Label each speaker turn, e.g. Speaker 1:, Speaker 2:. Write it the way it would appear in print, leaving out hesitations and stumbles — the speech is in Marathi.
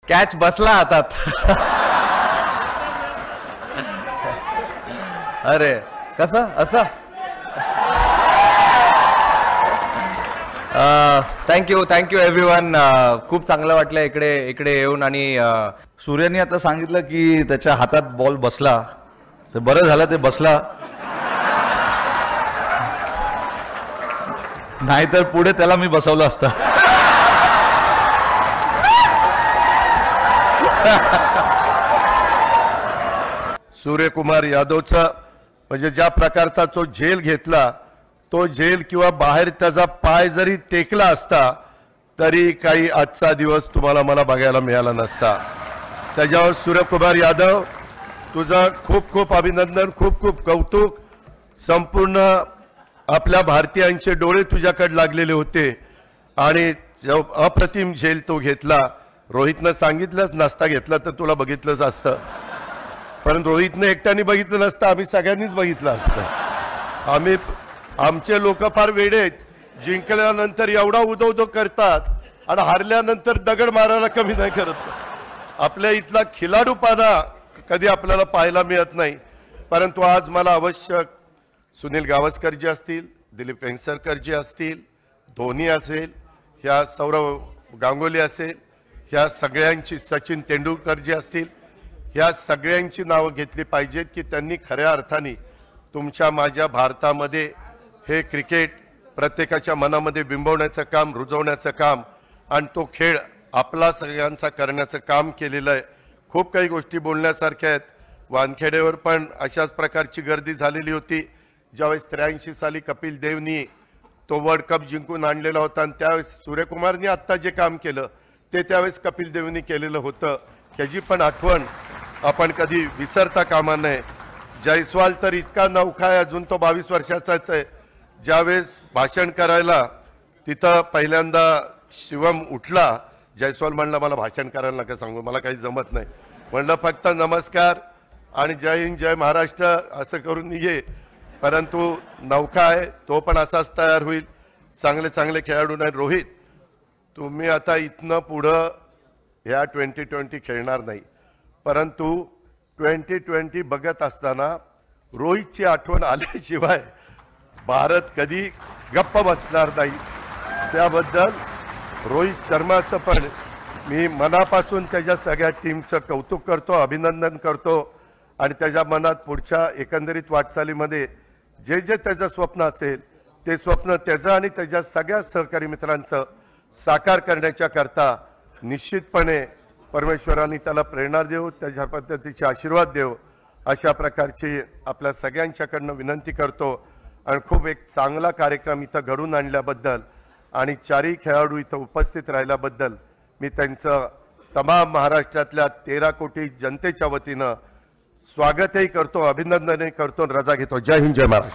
Speaker 1: कॅच बसला हातात. अरे कसं असं. Thank you everyone. खूप चांगलं वाटलं इकडे येऊन. आणि
Speaker 2: सूर्याने आता सांगितलं की त्याच्या हातात बॉल बसला, तर बरं झालं ते बसला, नाहीतर पुढे त्याला मी बसवलं असतं.
Speaker 3: सूर्यकुमार यादवचा म्हणजे ज्या प्रकारचा तो झेल घेतला, तो झेल किंवा बाहेर त्याचा पाय जरी टेकला असता तरी काही आजचा दिवस तुम्हाला मला बघायला मिळाला नसता. त्याच्यावर सूर्यकुमार यादव तुझं खूप खूप अभिनंदन, खूप खूप कौतुक. संपूर्ण आपल्या भारतीयांचे डोळे तुझ्याकडे लागलेले होते आणि अप्रतिम झेल तो घेतला. रोहितनं सांगितलंच नसता घेतला तर तुला बघितलंच असतं, पण रोहितनं एकट्याने बघितलं नसतं, आम्ही सगळ्यांनीच बघितलं असतं. आमचे लोक फार वेडे आहेत, जिंकल्यानंतर एवढा उदो करतात आणि हारल्यानंतर दगड मारायला कमी नाही करत. आपल्या इथला खिलाडूपणा कधी आपल्याला पाहायला मिळत नाही. परंतु आज मला आवश्यक सुनील गावस्करजी असतील, दिलीप वेंगसरकरजी असतील, धोनी असेल, ह्या सौरव गांगुली असेल, ह्या सगळ्यांची, सचिन तेंडुलकरजी असतील, ह्या सगळ्यांची नावं घेतली पाहिजेत की त्यांनी खऱ्या अर्थाने तुमच्या माझ्या भारतामध्ये हे क्रिकेट प्रत्येकाच्या मनामध्ये बिंबवण्याचं काम, रुजवण्याचं काम आणि तो खेळ आपला सगळ्यांचा करण्याचं काम केलेलं आहे. खूप काही गोष्टी बोलण्यासारख्या आहेत. वानखेडेवर पण अशाच प्रकारची गर्दी झालेली होती. ज्यावेळेस 83 साली कपिल देवनी तो वर्ल्ड कप जिंकून आणलेला होता आणि त्यावेळेस सूर्यकुमारनी आत्ता जे काम केलं ते त्यावेळेस कपिल देवनी केलेलं होतं. त्याची पण आठवण आपण कधी विसरता कामा नये. जयस्वाल तर इतका नवखा आहे, अजून तो 22 वर्षाचाच आहे. ज्यावेळेस भाषण करायला तिथं पहिल्यांदा शिवम उठला, जयस्वाल म्हणला मला भाषण करायला नका सांगू, मला काही जमत नाही. म्हणलं फक्त नमस्कार आणि जय हिंद जय महाराष्ट्र असं करून ये. परंतु नवखा आहे, तो पण असाच तयार होईल. चांगले चांगले खेळाडू नाही. रोहित, तुम्ही आता इथनं पुढं ह्या 2020 खेळणार नाही, परंतु 2020 बघत असताना रोहितची आठवण आल्याशिवाय भारत कधी गप्प बसणार नाही. त्याबद्दल रोहित शर्माचं पण मी मनापासून त्याच्या सगळ्या टीमचं कौतुक करतो, अभिनंदन करतो. आणि त्याच्या मनात पुढच्या एकंदरीत वाटचालीमध्ये जे जे त्याचं स्वप्न असेल ते स्वप्न त्याचं आणि त्याच्या सगळ्या सहकारी मित्रांचं साकार करण्याच्या करता निश्चितपणे परमेश्वरांनी त्याला प्रेरणा देव, त्याच्या पद्धतीचे आशीर्वाद देव, अशा प्रकारची आपल्या सगळ्यांच्याकडनं विनंती करतो. आणि खूप एक चांगला कार्यक्रम इथं घडून आणल्याबद्दल आणि चारही खेळाडू इथं उपस्थित राहिल्याबद्दल मी त्यांचं तमाम महाराष्ट्रातल्या 13 कोटी जनतेच्या वतीनं स्वागतही करतो, अभिनंदनही करतो, रजा घेतो. जय हिंद जय महाराष्ट्र.